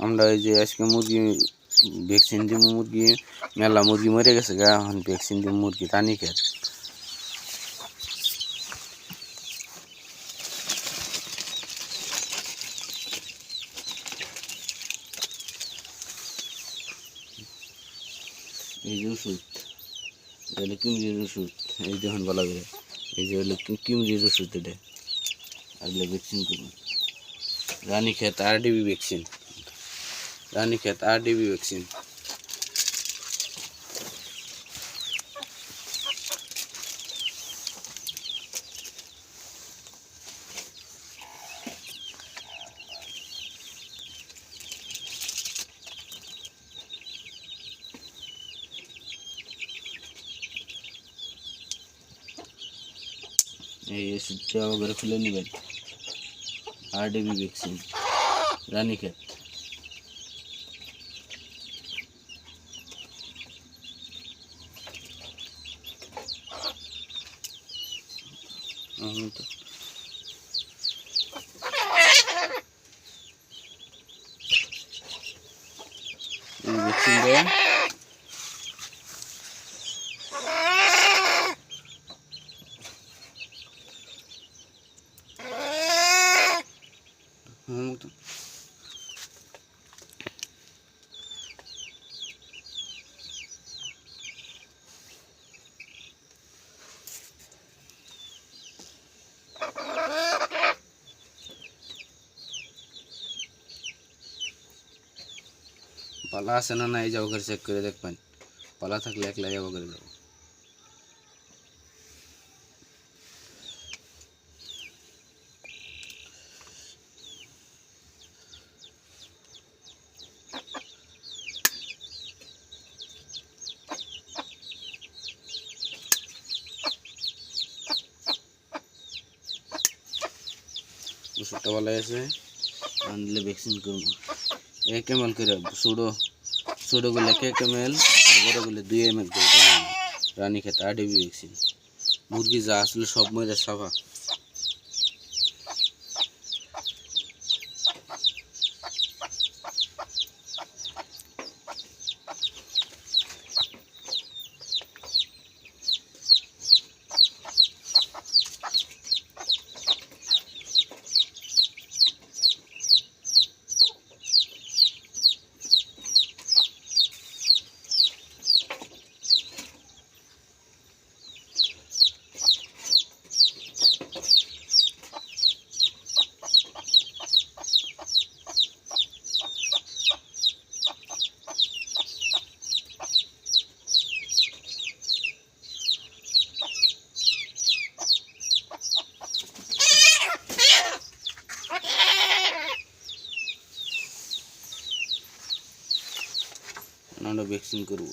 আমরা এই যে আজকে মুরগি ভ্যাকসিন দিব, মুরগি মেলা মুরগি মরে গেছে গা, এখন ভ্যাকসিন দিব মুরগি রানী খেত। এই যে ওষুধ, এটা কিমরির ওষুধ, এই দেখুন ভালো করে, এই যে হলো কিমরির ওষুধ, এটা আগলে ভ্যাকসিন করবো রানী খেত RDB ভ্যাকসিন, রানী খেত RDB ভ্যাকসিন। এই ওষুধটা করে খুলে নেবেন, RDB ভ্যাকসিন রানী খেত। ভ্যাকসিন দেয় পালা আছে না নাই যাও করে চেক করে দেখবেন, পালা থাকলে একলা যাবো করে যাবো। ওষুধটা ভালো আছে, আনলে ভ্যাকসিন করবো 1 ml করে, ছোটো গুলো 1 ml আর বড় গুলো 2 ml করে রানী খেত RDB ভ্যাকসিন। মুরগি যা আসলে সব মরে সাফা। আমরা ভ্যাকসিন করব।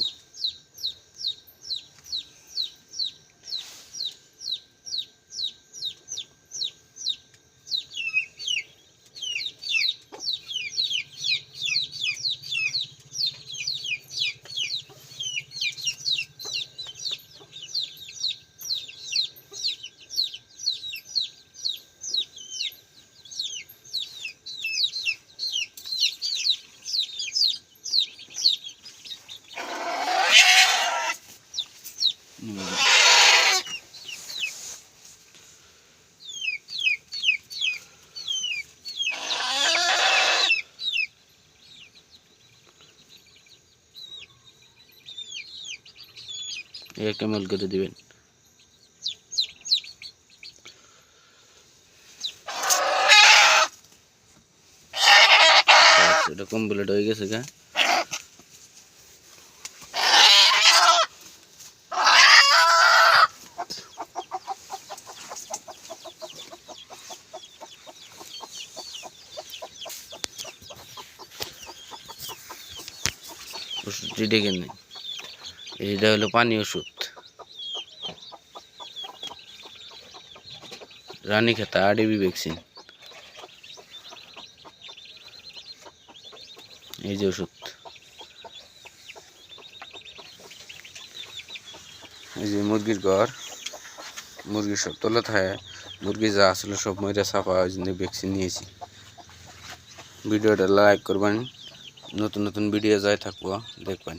एक ml করে দিবেন। এটা কমপ্লিট হয়ে গেছে গা। ওষুধটি ডেকে নেই, এটা হলো পানি ওষুধ রানী খেত RDB ভ্যাকসিন। এই যে ওষুধ, এই যে মুরগির ঘর, মুরগির সব তলে থাকে, মুরগি যা আসলে সব মরে সাফা, ওই জন্য ভ্যাকসিন নিয়েছি। ভিডিওটা লাইক করবেন, নতুন নতুন ভিডিও যাই থাকবো দেখবেন।